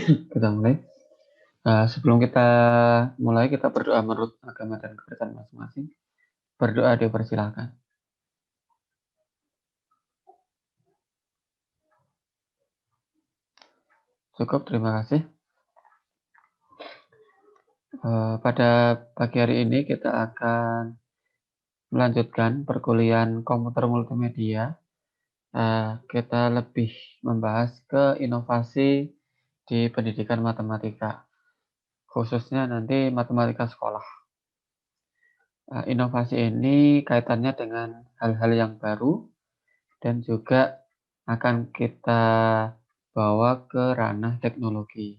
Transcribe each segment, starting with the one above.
Kita mulai. Sebelum kita mulai, kita berdoa menurut agama dan kepercayaan masing-masing. Berdoa dipersilahkan. Cukup, terima kasih. Pada pagi hari ini kita akan melanjutkan perkuliahan komputer multimedia. Kita lebih membahas ke inovasi di pendidikan matematika, khususnya nanti matematika sekolah. Inovasi ini kaitannya dengan hal-hal yang baru dan juga akan kita bawa ke ranah teknologi.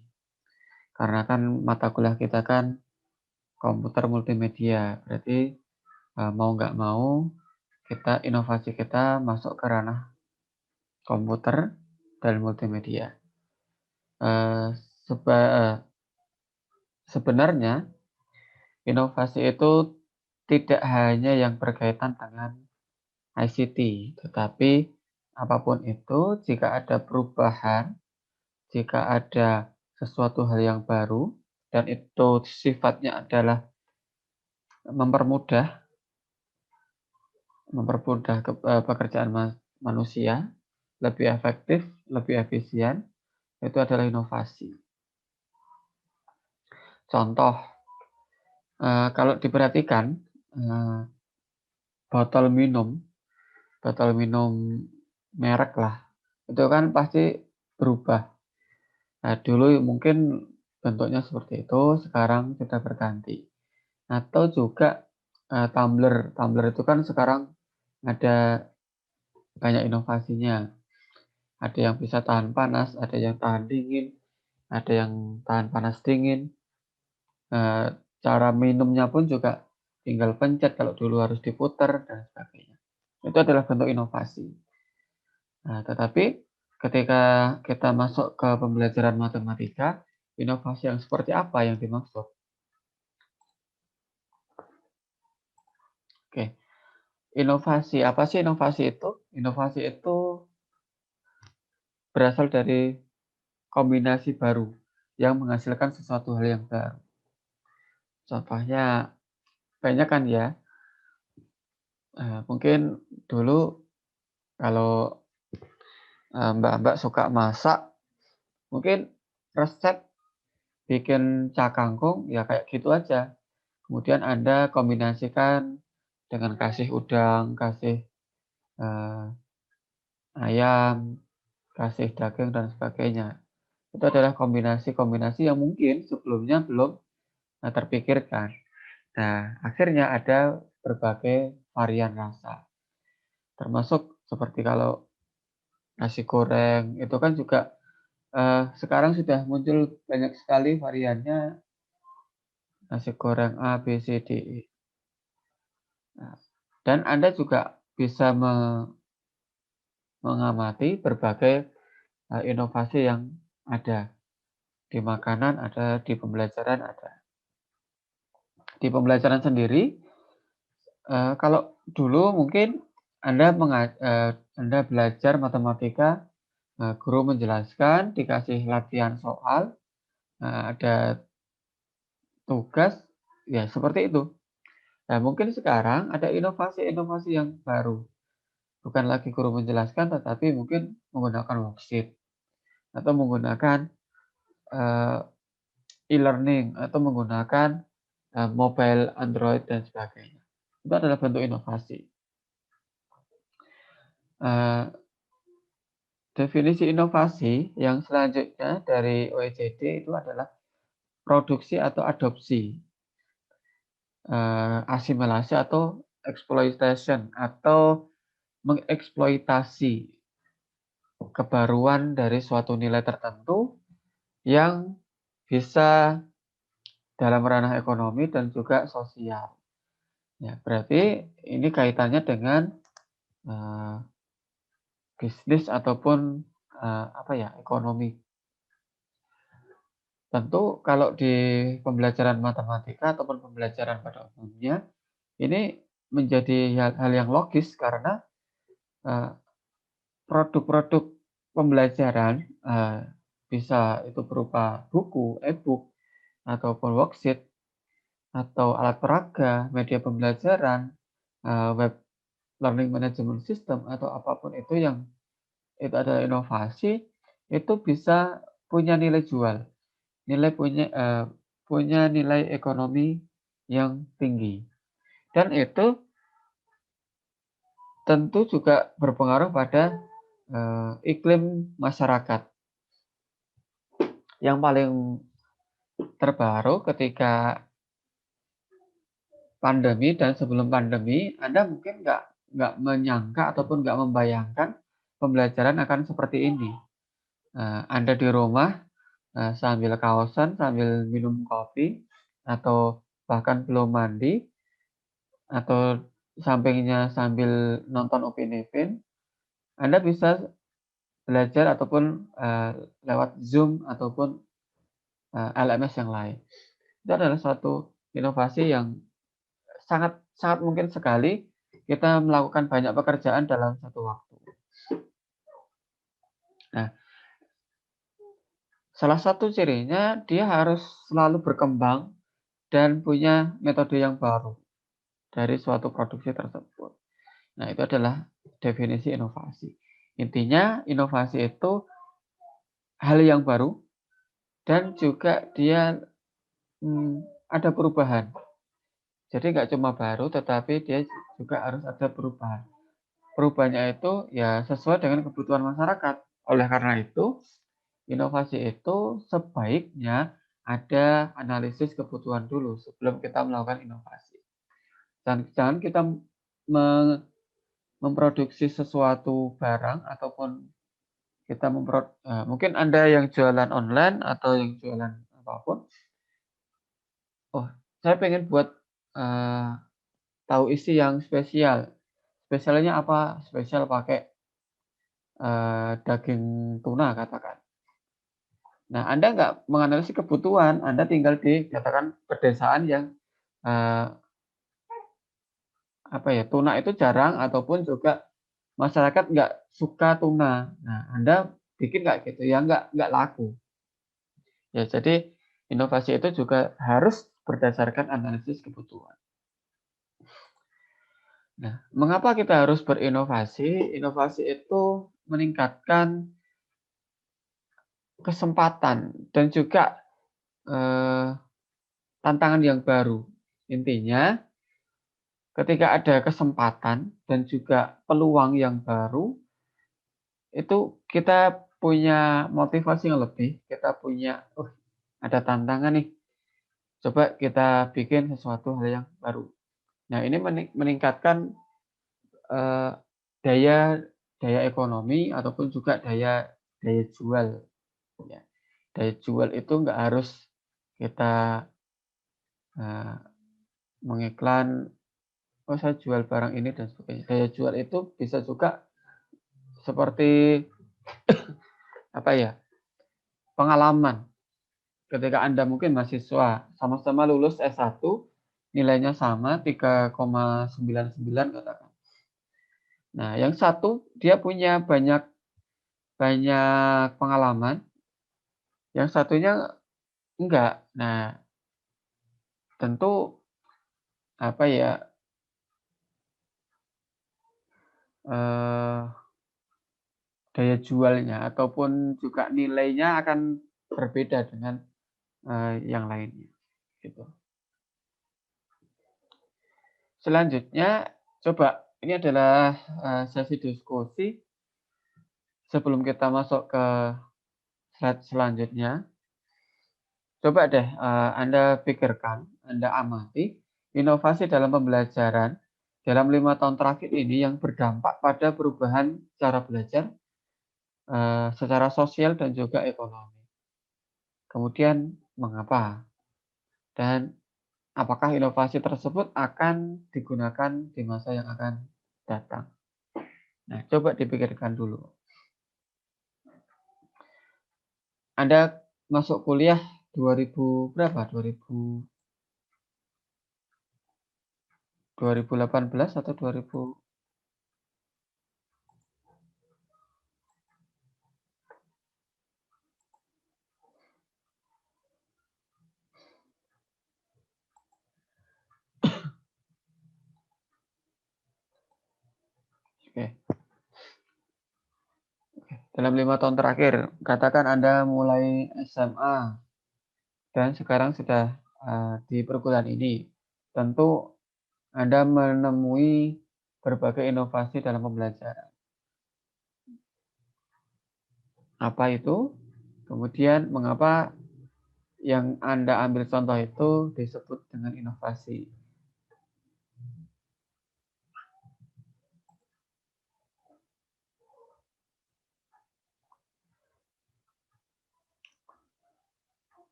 Karena kan mata kuliah kita kan komputer multimedia, berarti mau nggak mau inovasi kita masuk ke ranah komputer dan multimedia. Sebenarnya inovasi itu tidak hanya yang berkaitan dengan ICT, tetapi apapun itu, jika ada perubahan, jika ada sesuatu hal yang baru, dan itu sifatnya adalah mempermudah pekerjaan manusia, lebih efektif, lebih efisien, itu adalah inovasi. Contoh, kalau diperhatikan, botol minum merek lah, itu kan pasti berubah. Dulu mungkin bentuknya seperti itu, sekarang sudah berganti. Atau juga tumbler itu kan sekarang ada banyak inovasinya. Ada yang bisa tahan panas, ada yang tahan dingin, ada yang tahan panas dingin. Cara minumnya pun juga tinggal pencet, kalau dulu harus diputar dan sebagainya. Itu adalah bentuk inovasi. Tetapi ketika kita masuk ke pembelajaran matematika, inovasi yang seperti apa yang dimaksud? Oke, inovasi, apa sih inovasi itu? Inovasi itu berasal dari kombinasi baru yang menghasilkan sesuatu hal yang baru. Contohnya banyak kan ya, mungkin dulu kalau mbak-mbak suka masak, mungkin resep bikin cak kangkung ya kayak gitu aja. Kemudian Anda kombinasikan dengan kasih udang, kasih ayam, kasih daging dan sebagainya. Itu adalah kombinasi-kombinasi yang mungkin sebelumnya belum terpikirkan. Nah, akhirnya ada berbagai varian rasa. Termasuk seperti kalau nasi goreng, itu kan juga sekarang sudah muncul banyak sekali variannya, nasi goreng A, B, C, D, E. Nah, dan Anda juga bisa mengamati berbagai inovasi yang ada. Di makanan ada, di pembelajaran ada. Di pembelajaran sendiri, kalau dulu mungkin Anda belajar matematika, guru menjelaskan, dikasih latihan soal, ada tugas, ya seperti itu. Nah, mungkin sekarang ada inovasi-inovasi yang baru. Bukan lagi guru menjelaskan, tetapi mungkin menggunakan worksheet atau menggunakan e-learning atau menggunakan mobile Android dan sebagainya. Itu adalah bentuk inovasi. Definisi inovasi yang selanjutnya dari OECD itu adalah produksi atau adopsi, asimilasi atau exploitation atau mengeksploitasi kebaruan dari suatu nilai tertentu yang bisa dalam ranah ekonomi dan juga sosial. Ya, berarti ini kaitannya dengan bisnis ataupun ekonomi. Tentu kalau di pembelajaran matematika ataupun pembelajaran pada umumnya, ini menjadi hal yang logis karena produk-produk pembelajaran bisa itu berupa buku, e-book, ataupun worksheet, atau alat peraga, media pembelajaran, web learning management system, atau apapun itu yang itu adalah inovasi, itu bisa punya nilai jual, punya nilai ekonomi yang tinggi. Dan itu tentu juga berpengaruh pada iklim masyarakat. Yang paling terbaru ketika pandemi dan sebelum pandemi, Anda mungkin nggak menyangka ataupun nggak membayangkan pembelajaran akan seperti ini. Anda di rumah sambil kaosan, sambil minum kopi, atau bahkan belum mandi, atau sampingnya sambil nonton Upin Ipin, Anda bisa belajar ataupun lewat Zoom ataupun LMS yang lain. Itu adalah suatu inovasi yang sangat sangat mungkin sekali kita melakukan banyak pekerjaan dalam satu waktu. Nah, salah satu cirinya dia harus selalu berkembang dan punya metode yang baru dari suatu produksi tersebut. Nah, itu adalah definisi inovasi. Intinya, inovasi itu hal yang baru dan juga dia ada perubahan. Jadi nggak cuma baru, tetapi dia juga harus ada perubahan. Perubahannya itu ya sesuai dengan kebutuhan masyarakat. Oleh karena itu, inovasi itu sebaiknya ada analisis kebutuhan dulu sebelum kita melakukan inovasi. Dan jangan kita memproduksi sesuatu barang ataupun kita mungkin Anda yang jualan online atau yang jualan apapun, oh saya pengen buat tahu isi yang spesial. Spesialnya apa? Spesial pakai daging tuna katakan. Nah, Anda nggak menganalisis kebutuhan, Anda tinggal di katakan pedesaan yang tuna itu jarang ataupun juga masyarakat nggak suka tuna. Nah, Anda bikin nggak gitu ya nggak laku. Ya, jadi inovasi itu juga harus berdasarkan analisis kebutuhan. Nah, mengapa kita harus berinovasi? Inovasi itu meningkatkan kesempatan dan juga tantangan yang baru. Intinya, ketika ada kesempatan dan juga peluang yang baru, itu kita punya motivasi yang lebih, kita punya, ada tantangan nih, coba kita bikin sesuatu hal yang baru. Nah, ini meningkatkan daya daya ekonomi ataupun juga daya jual. Ya. Daya jual itu nggak harus kita mengiklan, oh saya jual barang ini dan sebagainya. Daya jual itu bisa juga seperti pengalaman. Ketika Anda mungkin mahasiswa, sama-sama lulus S1, nilainya sama 3,99 katakan. Nah, yang satu dia punya banyak pengalaman, yang satunya enggak. Nah, tentu daya jualnya ataupun juga nilainya akan berbeda dengan yang lainnya. Gitu. Selanjutnya, coba ini adalah sesi diskusi. Sebelum kita masuk ke slide selanjutnya, coba deh Anda pikirkan, Anda amati inovasi dalam pembelajaran dalam 5 tahun terakhir ini yang berdampak pada perubahan cara belajar secara sosial dan juga ekonomi. Kemudian mengapa? Dan apakah inovasi tersebut akan digunakan di masa yang akan datang? Nah, coba dipikirkan dulu. Anda masuk kuliah 2000 berapa? 2018 atau 2000? dalam 5 tahun terakhir, katakan Anda mulai SMA dan sekarang sudah di perguruan ini, tentu Anda menemui berbagai inovasi dalam pembelajaran. Apa itu? Kemudian mengapa yang Anda ambil contoh itu disebut dengan inovasi?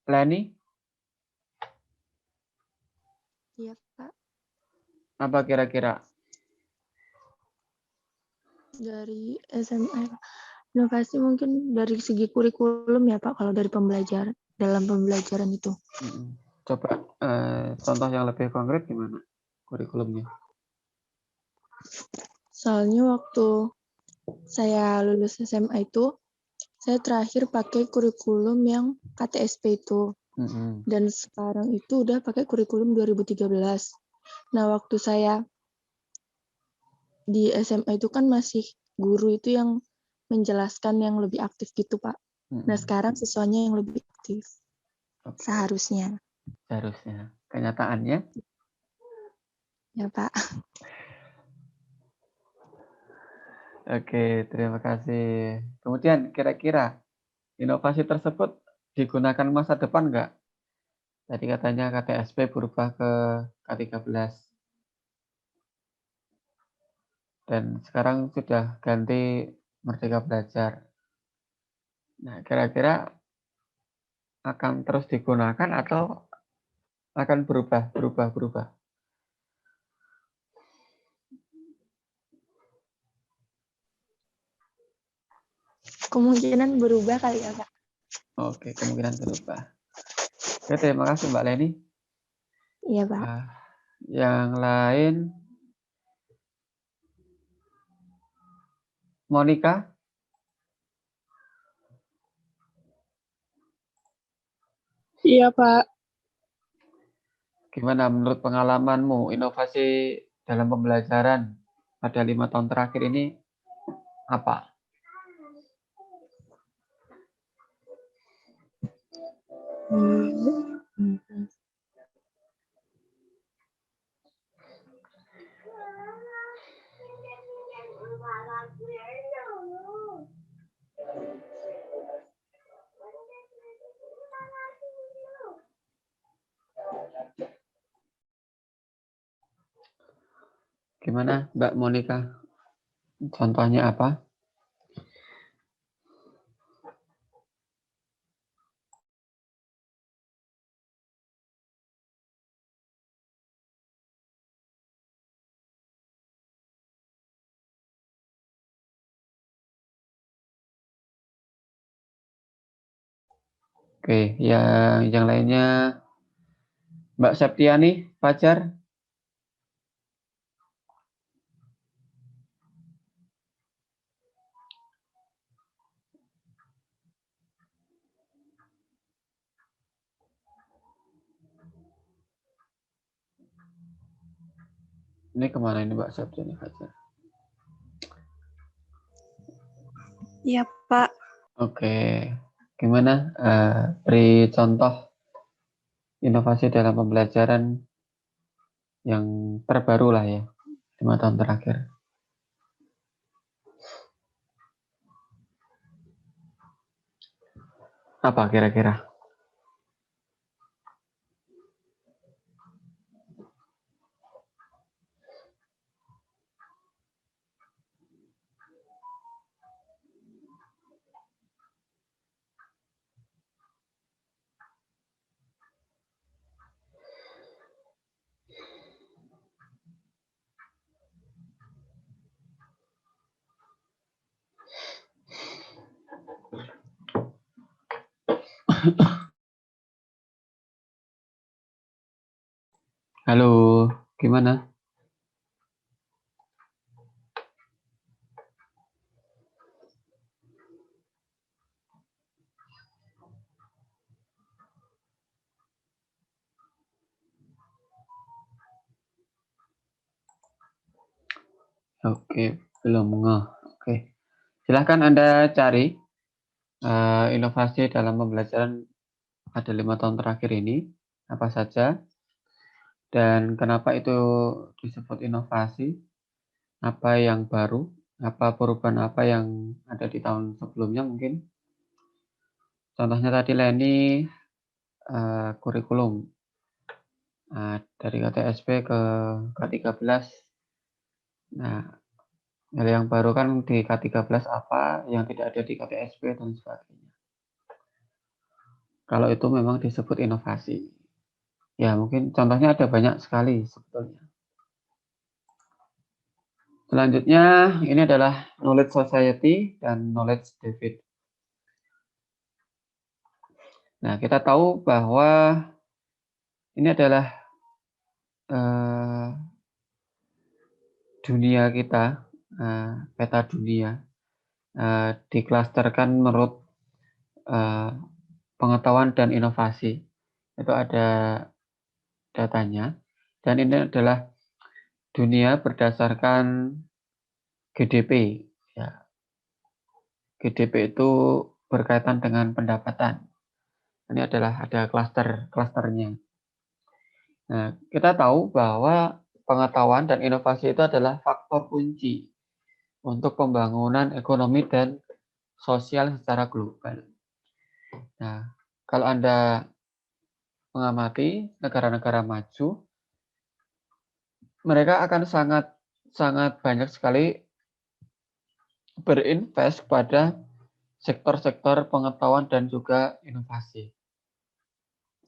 Leni, Iya, Pak. apa kira-kira? Dari SMA, inovasi mungkin dari segi kurikulum ya, Pak, kalau dari pembelajaran, dalam pembelajaran itu. Coba contoh yang lebih konkret gimana kurikulumnya? Soalnya waktu saya lulus SMA itu, saya terakhir pakai kurikulum yang KTSP itu. Dan sekarang itu udah pakai kurikulum 2013. Nah, waktu saya di SMA itu kan masih guru itu yang menjelaskan yang lebih aktif gitu, Pak. Nah, sekarang siswanya yang lebih aktif. Seharusnya. Seharusnya. Kenyataannya? Ya, Pak. Oke, terima kasih. Kemudian kira-kira inovasi tersebut digunakan masa depan nggak? Tadi katanya KTSP berubah ke K13. Dan sekarang sudah ganti Merdeka Belajar. Nah, kira-kira akan terus digunakan atau akan berubah? Kemungkinan berubah kali ya, Pak. Oke, kemungkinan berubah. Oke, terima kasih Mbak Leni. Iya, Pak. Yang lain, Monica? Iya, Pak. Gimana menurut pengalamanmu inovasi dalam pembelajaran pada 5 tahun terakhir ini apa? Gimana Mbak Monica? Contohnya apa? Oke, yang lainnya Mbak Septiani, Fajar. Ini kemana ini Mbak Septiani, Fajar? Iya, Pak. Oke, gimana? Beri contoh inovasi dalam pembelajaran yang terbaru lah ya, 5 tahun terakhir. Apa kira-kira? Halo, gimana? Oke, belum ngeh. Oke. Silahkan Anda cari inovasi dalam pembelajaran pada 5 tahun terakhir ini, apa saja, dan kenapa itu disebut inovasi, apa yang baru, apa perubahan apa yang ada di tahun sebelumnya mungkin. Contohnya tadi Leni kurikulum dari KTSP ke K13. Nah, hal yang baru kan di K13 apa yang tidak ada di KTSP dan sebagainya. Kalau itu memang disebut inovasi. Ya, mungkin contohnya ada banyak sekali sebetulnya. Selanjutnya, ini adalah knowledge society dan knowledge David. Nah, kita tahu bahwa ini adalah dunia kita, peta dunia, diklasterkan menurut pengetahuan dan inovasi. Itu ada datanya. Dan ini adalah dunia berdasarkan GDP. Ya. GDP itu berkaitan dengan pendapatan. Ini adalah ada klasternya. Nah, kita tahu bahwa pengetahuan dan inovasi itu adalah faktor kunci untuk pembangunan ekonomi dan sosial secara global. Nah, kalau Anda mengamati negara-negara maju, mereka akan sangat banyak sekali berinvest pada sektor-sektor pengetahuan dan juga inovasi.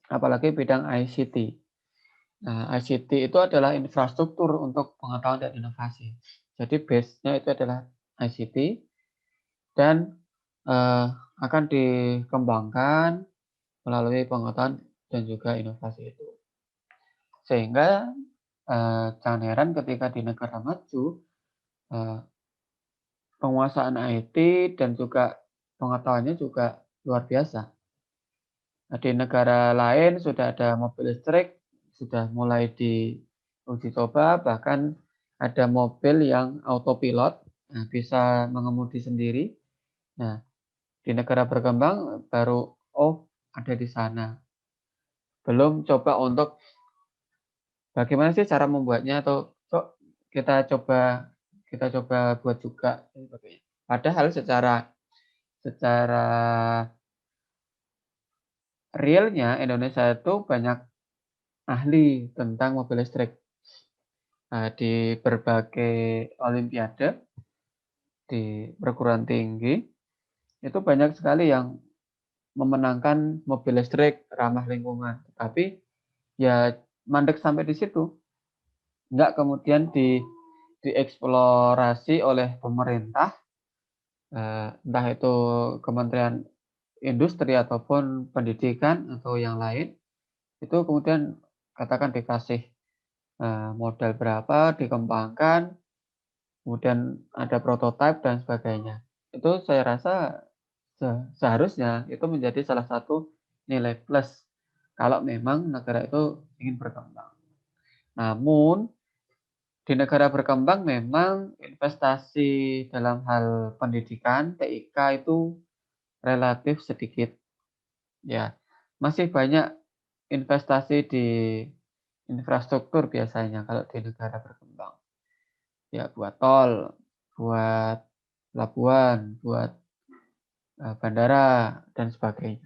Apalagi bidang ICT. Nah, ICT itu adalah infrastruktur untuk pengetahuan dan inovasi. Jadi base-nya itu adalah ICT dan akan dikembangkan melalui pengetahuan dan juga inovasi itu. Sehingga jangan heran ketika di negara maju penguasaan IT dan juga pengetahuannya juga luar biasa. Nah, di negara lain sudah ada mobil listrik, sudah mulai diuji coba, bahkan ada mobil yang autopilot, bisa mengemudi sendiri. Nah, di negara berkembang baru ada di sana. Belum coba untuk bagaimana sih cara membuatnya atau kita coba buat juga. Padahal secara realnya Indonesia itu banyak ahli tentang mobil listrik. Di berbagai olimpiade, di perguruan tinggi, itu banyak sekali yang memenangkan mobil listrik ramah lingkungan. Tapi ya mandek sampai di situ. Enggak kemudian dieksplorasi oleh pemerintah, entah itu Kementerian Industri ataupun Pendidikan atau yang lain, itu kemudian katakan dikasih modal berapa, dikembangkan, kemudian ada prototipe dan sebagainya. Itu saya rasa seharusnya itu menjadi salah satu nilai plus kalau memang negara itu ingin berkembang. Namun di negara berkembang memang investasi dalam hal pendidikan TIK itu relatif sedikit. Ya, masih banyak investasi di infrastruktur biasanya kalau di negara berkembang. Ya, buat tol, buat pelabuhan, buat bandara, dan sebagainya.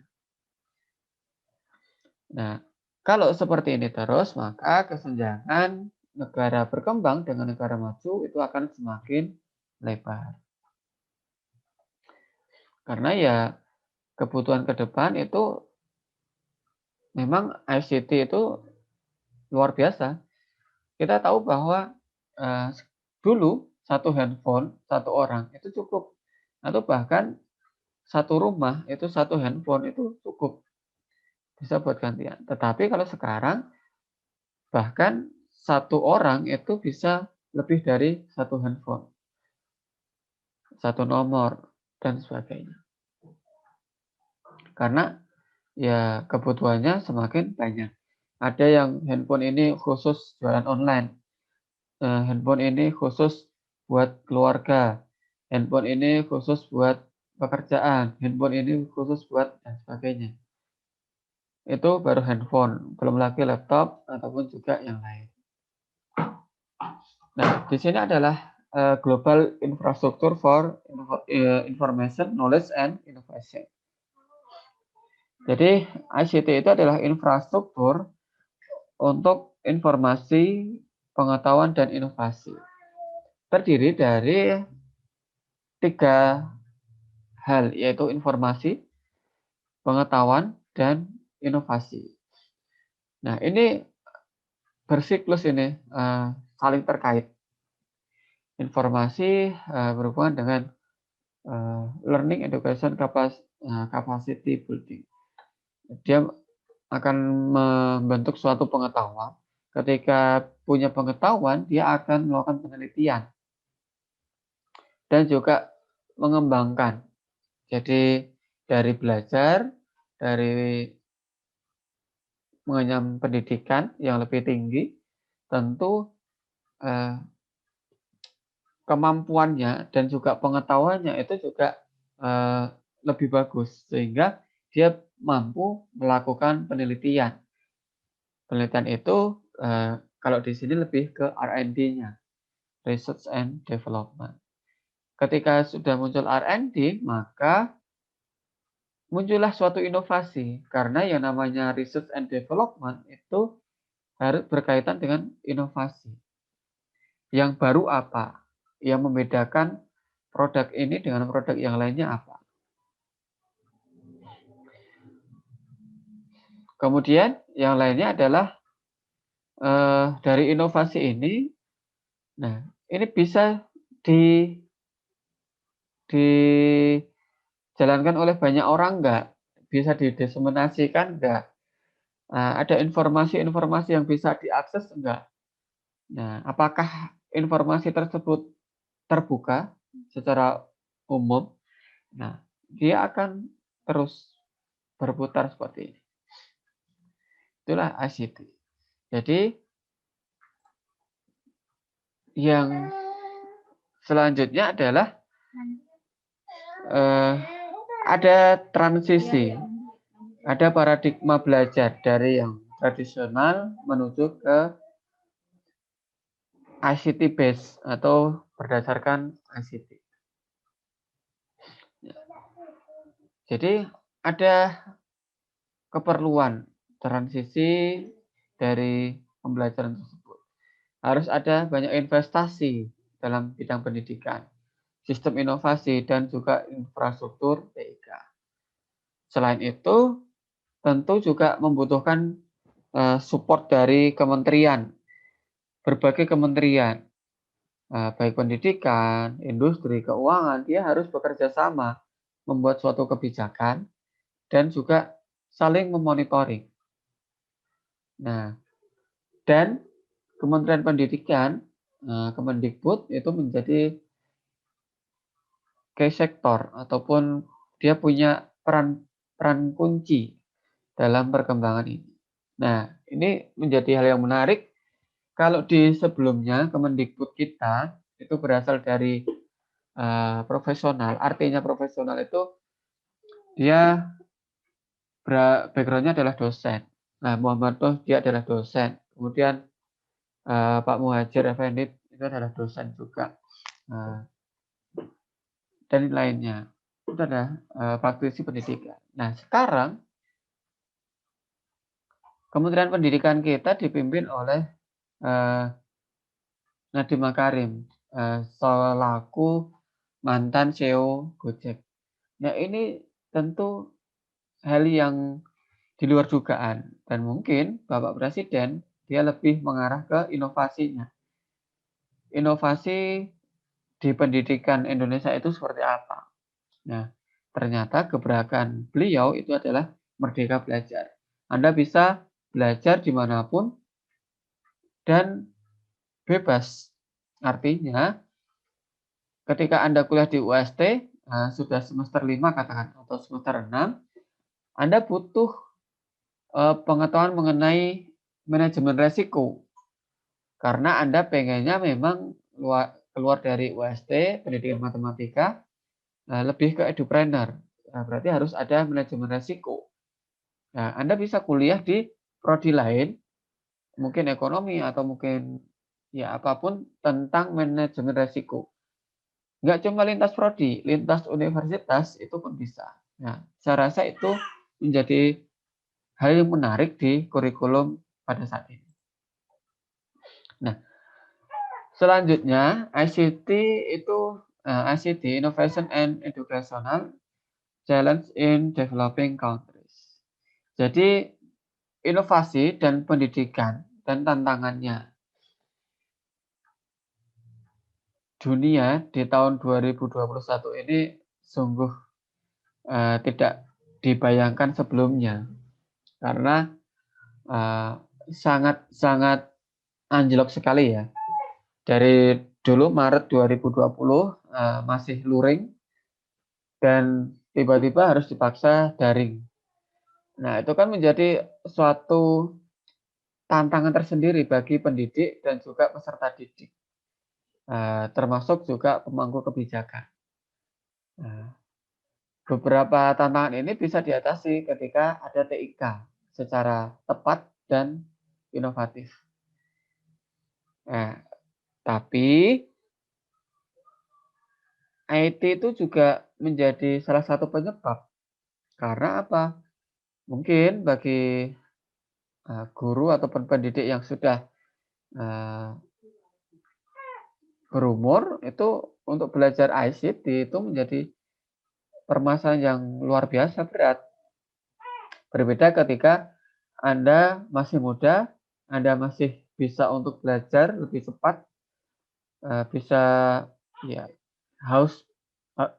Nah, kalau seperti ini terus, maka kesenjangan negara berkembang dengan negara maju itu akan semakin lebar. Karena ya kebutuhan ke depan itu memang ICT itu luar biasa. Kita tahu bahwa dulu satu handphone, satu orang itu cukup. Atau bahkan satu rumah itu satu handphone itu cukup. Bisa buat gantian. Tetapi kalau sekarang bahkan satu orang itu bisa lebih dari satu handphone, satu nomor, dan sebagainya. Karena ya kebutuhannya semakin banyak. Ada yang handphone ini khusus jualan online, handphone ini khusus buat keluarga, handphone ini khusus buat pekerjaan, handphone ini khusus buat dan sebagainya. Itu baru handphone, belum lagi laptop ataupun juga yang lain. Nah, di sini adalah Global Infrastructure for Information, Knowledge, and Innovation. Jadi, ICT itu adalah infrastruktur untuk informasi, pengetahuan, dan inovasi. Terdiri dari 3 hal, yaitu informasi, pengetahuan, dan inovasi. Nah, ini bersiklus ini, saling terkait. Informasi berhubungan dengan learning, education, capacity building. Dia akan membentuk suatu pengetahuan. Ketika punya pengetahuan, dia akan melakukan penelitian dan juga mengembangkan. Jadi dari belajar, dari mengenyam pendidikan yang lebih tinggi, tentu kemampuannya dan juga pengetahuannya itu juga lebih bagus, sehingga dia mampu melakukan penelitian. Penelitian itu kalau di sini lebih ke R&D-nya, Research and Development. Ketika sudah muncul R&D, maka muncullah suatu inovasi, karena yang namanya Research and Development itu harus berkaitan dengan inovasi. Yang baru apa? Yang membedakan produk ini dengan produk yang lainnya apa? Kemudian yang lainnya adalah dari inovasi ini, nah ini bisa dijalankan oleh banyak orang enggak? Bisa didiseminasikan enggak? Ada informasi-informasi yang bisa diakses enggak? Nah, apakah informasi tersebut terbuka secara umum? Nah, dia akan terus berputar seperti ini. Itulah ICT. Jadi, yang selanjutnya adalah ada transisi, ada paradigma belajar dari yang tradisional menuju ke ICT base atau berdasarkan ICT. Jadi ada keperluan transisi dari pembelajaran tersebut. Harus ada banyak investasi dalam bidang pendidikan, sistem inovasi, dan juga infrastruktur TIK. Selain itu, tentu juga membutuhkan support dari kementerian, berbagai kementerian, baik pendidikan, industri, keuangan, dia harus bekerja sama membuat suatu kebijakan dan juga saling memonitoring. Nah, dan Kementerian Pendidikan, Kemendikbud itu menjadi key sektor ataupun dia punya peran kunci dalam perkembangan ini. Nah, ini menjadi hal yang menarik. Kalau di sebelumnya Kemendikbud kita itu berasal dari profesional, artinya profesional itu dia background-nya adalah dosen. Nah, Muhammad Toh dia adalah dosen. Kemudian Pak Muhajir Effendi itu adalah dosen juga. Dan lainnya. Itu adalah praktisi pendidikan. Nah, sekarang Kementerian Pendidikan kita dipimpin oleh Nadiem Makarim selaku mantan CEO Gojek. Nah, ini tentu hal yang di luar dugaan dan mungkin Bapak Presiden dia lebih mengarah ke inovasinya. Inovasi di pendidikan Indonesia itu seperti apa? Nah, ternyata gebrakan beliau itu adalah Merdeka Belajar. Anda bisa belajar dimanapun dan bebas. Artinya, ketika Anda kuliah di UST, sudah semester 5 katakan, atau semester 6, Anda butuh pengetahuan mengenai manajemen resiko. Karena Anda pengennya memang keluar dari UST, pendidikan matematika, lebih ke edupreneur. Berarti harus ada manajemen resiko. Nah, Anda bisa kuliah di prodi lain, mungkin ekonomi atau mungkin ya apapun tentang manajemen resiko. Nggak cuma lintas prodi, lintas universitas itu pun bisa. Nah, saya rasa itu menjadi hal yang menarik di kurikulum pada saat ini. Nah, selanjutnya ICT itu ICT Innovation and Educational Challenge in Developing Countries. Jadi inovasi dan pendidikan dan tantangannya dunia di tahun 2021 ini sungguh tidak dibayangkan sebelumnya karena sangat anjlok sekali ya. Dari dulu Maret 2020 masih luring dan tiba-tiba harus dipaksa daring. Nah, itu kan menjadi suatu tantangan tersendiri bagi pendidik dan juga peserta didik, termasuk juga pemangku kebijakan. Beberapa tantangan ini bisa diatasi ketika ada TIK secara tepat dan inovatif. Nah, tapi IT itu juga menjadi salah satu penyebab. Karena apa? Mungkin bagi guru ataupun pendidik yang sudah berumur itu untuk belajar ICT itu menjadi permasalahan yang luar biasa berat. Berbeda ketika Anda masih muda, Anda masih bisa untuk belajar lebih cepat, bisa ya haus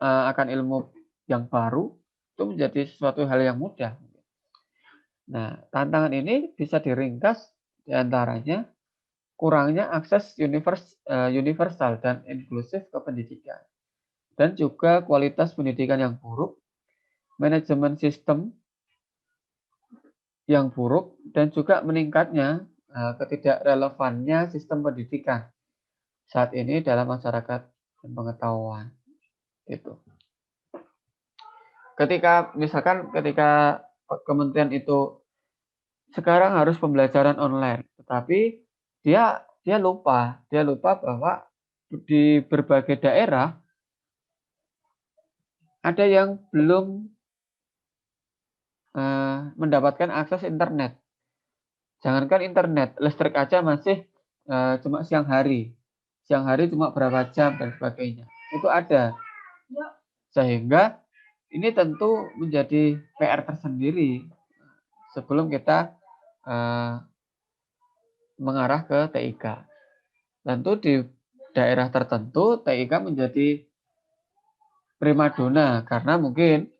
akan ilmu yang baru, itu menjadi sesuatu hal yang mudah. Nah, tantangan ini bisa diringkas diantaranya kurangnya akses universal dan inklusif ke pendidikan, dan juga kualitas pendidikan yang buruk, manajemen sistem yang buruk, dan juga meningkatnya ketidakrelevannya sistem pendidikan saat ini dalam masyarakat dan pengetahuan. Gitu. Ketika kementerian itu sekarang harus pembelajaran online, tetapi dia lupa bahwa di berbagai daerah ada yang belum mendapatkan akses internet. Jangankan internet, listrik aja masih cuma siang hari cuma berapa jam dan sebagainya. Itu ada. Sehingga ini tentu menjadi PR tersendiri sebelum kita mengarah ke TIK. Tentu di daerah tertentu TIK menjadi primadona karena mungkin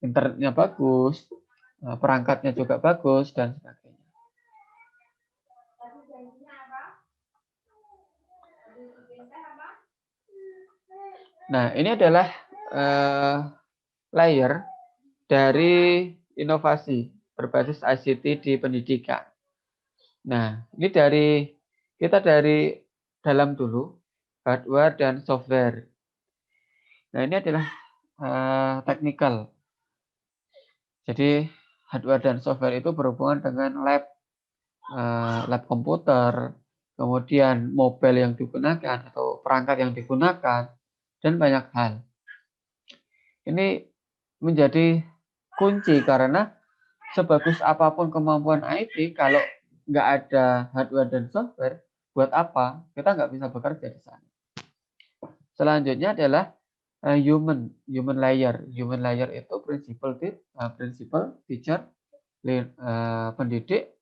internetnya bagus, perangkatnya juga bagus dan sebagainya. Nah, ini adalah layer dari inovasi berbasis ICT di pendidikan. Nah, ini kita dari dalam dulu, hardware dan software. Nah, ini adalah technical. Jadi, hardware dan software itu berhubungan dengan lab komputer, kemudian mobile yang digunakan atau perangkat yang digunakan, dan banyak hal. Ini menjadi kunci karena sebagus apapun kemampuan IT, kalau nggak ada hardware dan software, buat apa? Kita nggak bisa bekerja di sana. Selanjutnya adalah human layer. Human layer itu prinsipal, teacher, pendidik,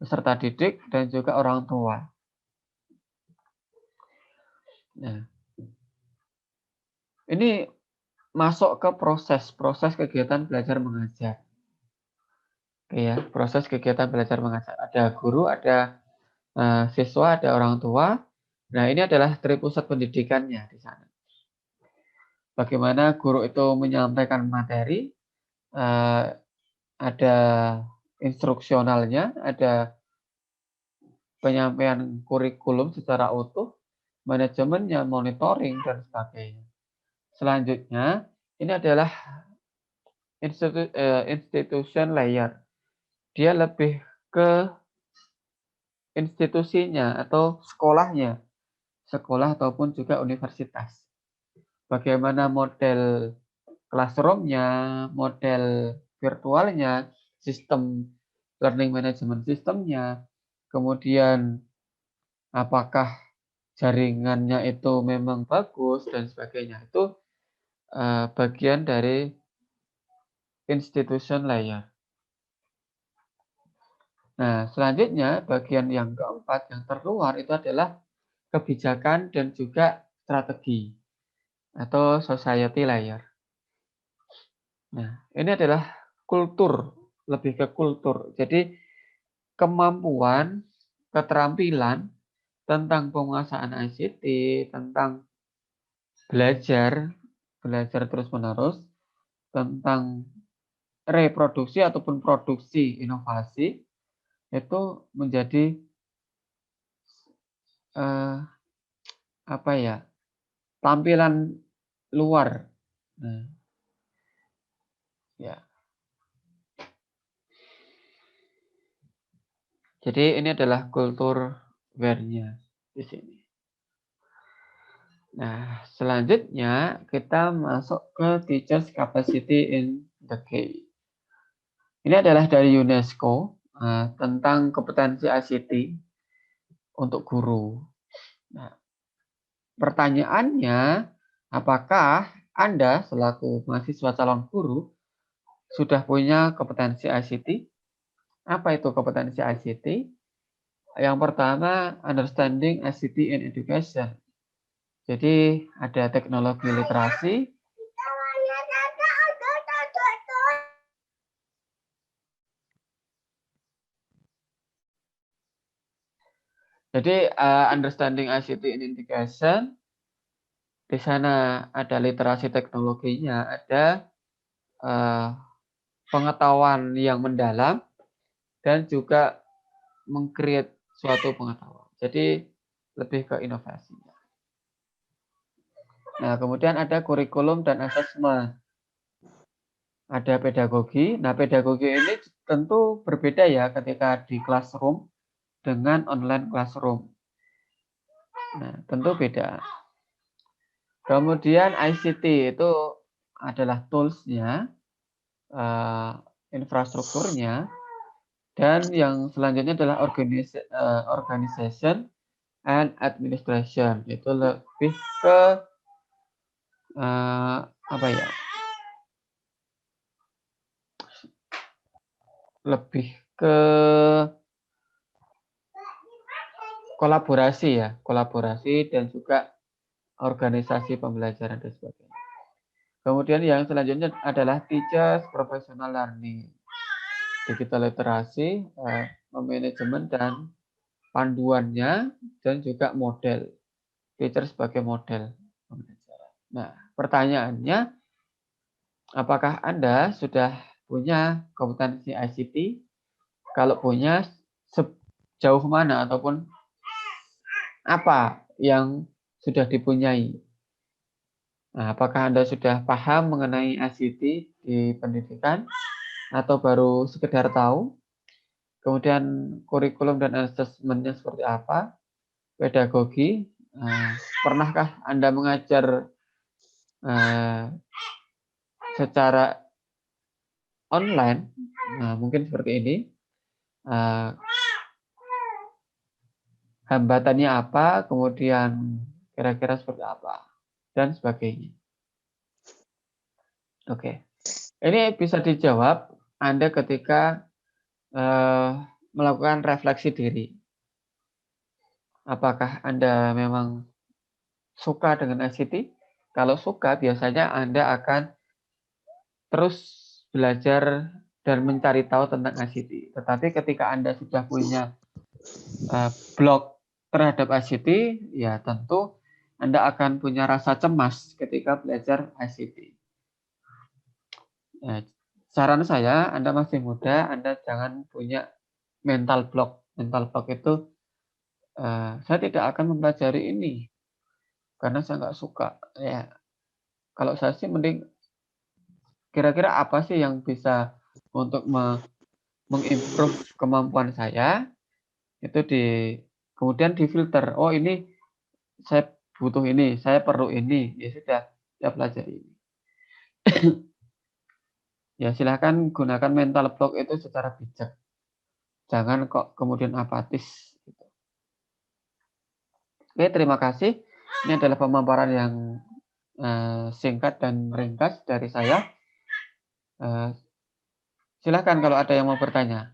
peserta didik, dan juga orang tua. Nah, ini masuk ke proses kegiatan belajar mengajar. Oke ya, proses kegiatan belajar mengajar. Ada guru, ada siswa, ada orang tua. Nah, ini adalah tripusat pendidikannya di sana. Bagaimana guru itu menyampaikan materi, ada instruksionalnya, ada penyampaian kurikulum secara utuh, manajemennya, monitoring, dan sebagainya. Selanjutnya, ini adalah institution layer. Dia lebih ke institusinya atau sekolahnya, sekolah ataupun juga universitas. Bagaimana model classroom-nya, model virtualnya, sistem learning management system-nya, kemudian apakah jaringannya itu memang bagus dan sebagainya. Itu bagian dari institution layer. Nah, selanjutnya bagian yang keempat yang terluar itu adalah kebijakan dan juga strategi atau society layer. Nah, ini adalah kultur, lebih ke kultur. Jadi kemampuan, keterampilan tentang penguasaan ICT, tentang belajar terus-menerus, tentang reproduksi ataupun produksi inovasi, itu menjadi tampilan luar. Nah, ya. Jadi ini adalah kultur wear-nya di sini. Nah, selanjutnya kita masuk ke teachers capacity in the K. Ini adalah dari UNESCO tentang kompetensi ICT untuk guru. Nah, pertanyaannya, apakah Anda selaku mahasiswa calon guru sudah punya kompetensi ICT? Apa itu kompetensi ICT? Yang pertama, understanding ICT in education. Jadi ada teknologi literasi. Jadi understanding ICT in education, di sana ada literasi teknologinya, ada pengetahuan yang mendalam, dan juga meng-create suatu pengetahuan. Jadi lebih ke inovasi. Nah, kemudian ada kurikulum dan asesmen. Ada pedagogi. Nah, pedagogi ini tentu berbeda ya ketika di classroom dengan online classroom. Nah, tentu beda. Kemudian ICT itu adalah tools-nya, infrastrukturnya, dan yang selanjutnya adalah organization and administration. Itu lebih ke lebih ke kolaborasi dan juga organisasi pembelajaran dan sebagainya. Kemudian yang selanjutnya adalah teachers professional learning, digital literasi, manajemen dan panduannya, dan juga model, teacher sebagai model pembelajaran. Nah, pertanyaannya, apakah Anda sudah punya kompetensi ICT? Kalau punya, sejauh mana ataupun apa yang sudah dipunyai? Nah, apakah Anda sudah paham mengenai ICT di pendidikan atau baru sekedar tahu? Kemudian kurikulum dan asesmennya seperti apa? Pedagogi, pernahkah Anda mengajar secara online? Nah, mungkin seperti ini. Hambatannya apa? Kemudian kira-kira seperti apa? Dan sebagainya. Oke. Ini bisa dijawab Anda ketika melakukan refleksi diri. Apakah Anda memang suka dengan ICT? Kalau suka, biasanya Anda akan terus belajar dan mencari tahu tentang ICT. Tetapi ketika Anda sudah punya blog terhadap ICT, ya tentu Anda akan punya rasa cemas ketika belajar ICT. Ya, saran saya, Anda masih muda, Anda jangan punya mental block. Mental block itu, saya tidak akan mempelajari ini. karena saya nggak suka. Ya, kalau saya sih mending kira-kira apa sih yang bisa untuk mengimprove kemampuan saya, itu kemudian difilter. Oh, ini saya butuh ini, saya perlu ini. Ya sudah, saya pelajari ini. Ya, silahkan gunakan mental block itu secara bijak. Jangan kok kemudian apatis. Oke, terima kasih. Ini adalah pemaparan yang singkat dan ringkas dari saya. Silahkan kalau ada yang mau bertanya.